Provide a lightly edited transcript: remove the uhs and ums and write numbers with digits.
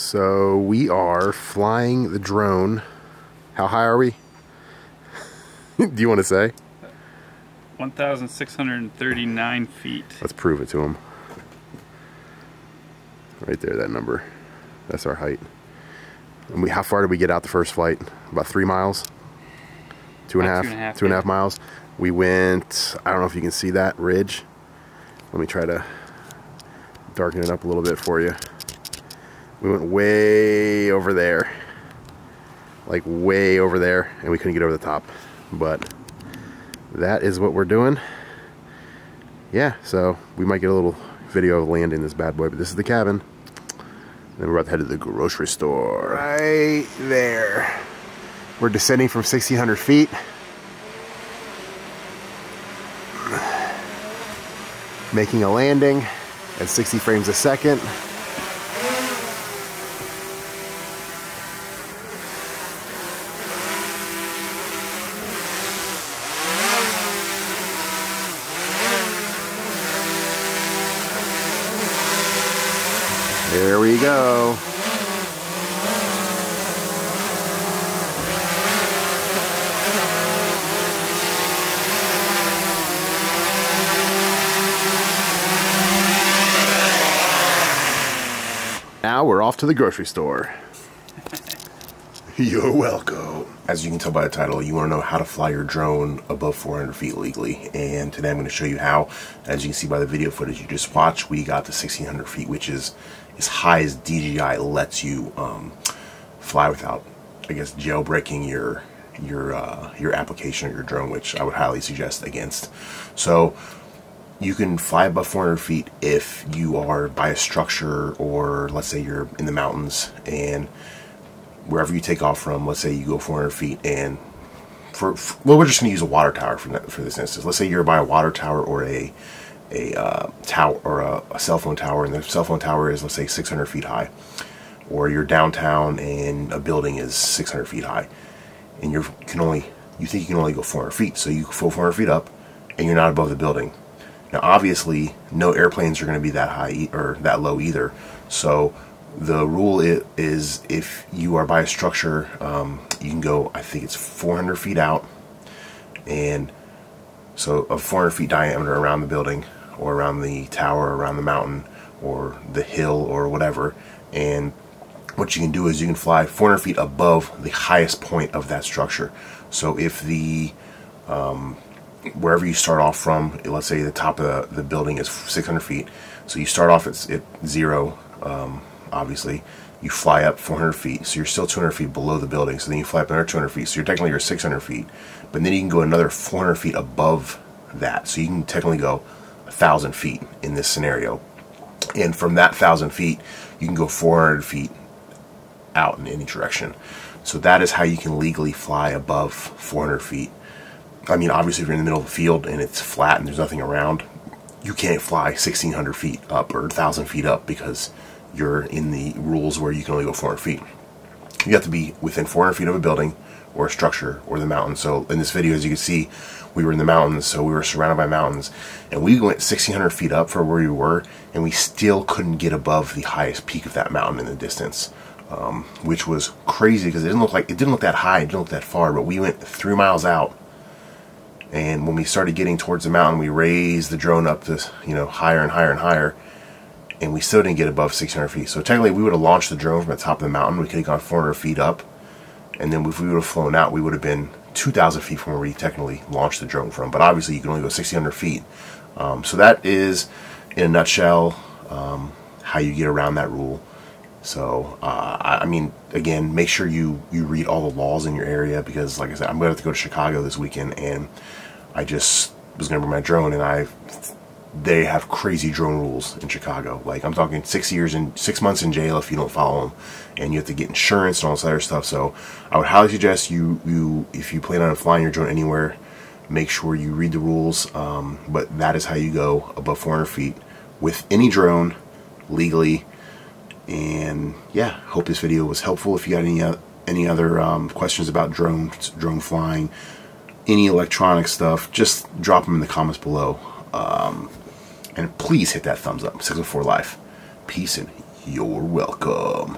So we are flying the drone. How high are we? Do you want to say? 1,639 feet. Let's prove it to him. Right there, that number. That's our height. And how far did we get out the first flight? About 3 miles? Two and a half miles. We went, I don't know if you can see that ridge. Let me try to darken it up a little bit for you. We went way over there. Like way over there, and we couldn't get over the top. But that is what we're doing. Yeah, so we might get a little video of landing this bad boy, but this is the cabin. Then we're about to head to the grocery store. Right there. We're descending from 1,600 feet. Making a landing at 60 frames a second. There we go. Now we're off to the grocery store. You're welcome. As you can tell by the title, you want to know how to fly your drone above 400 feet legally. And today I'm going to show you how. As you can see by the video footage you just watched, we got to 1,600 feet, which is as high as DJI lets you fly without, I guess, jailbreaking your application or your drone, which I would highly suggest against. So you can fly above 400 feet if you are by a structure, or let's say you're in the mountains, and wherever you take off from, let's say you go 400 feet, and well, we're just going to use a water tower for this instance. Let's say you're by a water tower or a tower or a cell phone tower, and the cell phone tower is, let's say, 600 feet high, or you're downtown and a building is 600 feet high, and you think you can only go 400 feet, so you go 400 feet up, and you're not above the building. Now, obviously, no airplanes are going to be that high or that low either. So the rule is if you are by a structure, you can go, I think it's 400 feet out, and so a 400 feet diameter around the building, or around the tower, or around the mountain, or the hill, or whatever. And what you can do is you can fly 400 feet above the highest point of that structure. So if the wherever you start off from, let's say the top of the building is 600 feet, so you start off at zero, obviously, you fly up 400 feet, so you're still 200 feet below the building, so then you fly up another 200 feet, so you're 600 feet, but then you can go another 400 feet above that, so you can technically go 1,000 feet in this scenario, and from that 1,000 feet, you can go 400 feet out in any direction. So that is how you can legally fly above 400 feet. I mean, obviously, if you're in the middle of the field and it's flat and there's nothing around, you can't fly 1,600 feet up or 1,000 feet up because you're in the rules where you can only go 400 feet. You have to be within 400 feet of a building or a structure or the mountain. So in this video, as you can see, we were in the mountains, so we were surrounded by mountains, and we went 1,600 feet up for where we were, and we still couldn't get above the highest peak of that mountain in the distance, which was crazy because it didn't look that high, it didn't look that far, but we went 3 miles out. And when we started getting towards the mountain, we raised the drone up to, higher and higher and higher, and we still didn't get above 600 feet. So technically, we would have launched the drone from the top of the mountain. We could have gone 400 feet up, and then if we would have flown out, we would have been 2,000 feet from where we technically launched the drone from. But obviously, you can only go 1,600 feet. So that is, in a nutshell, how you get around that rule. So, I mean, again, make sure you read all the laws in your area, because, like I said, I'm going to have to go to Chicago this weekend, and I just was going to bring my drone, and they have crazy drone rules in Chicago. Like, I'm talking 6 months in jail if you don't follow them, and you have to get insurance and all this other stuff. So I would highly suggest if you plan on flying your drone anywhere, make sure you read the rules. But that is how you go above 400 feet with any drone legally. And yeah, hope this video was helpful. If you got any other questions about drone flying, any electronic stuff, just drop them in the comments below. And please hit that thumbs up. 604 Life. Peace, and you're welcome.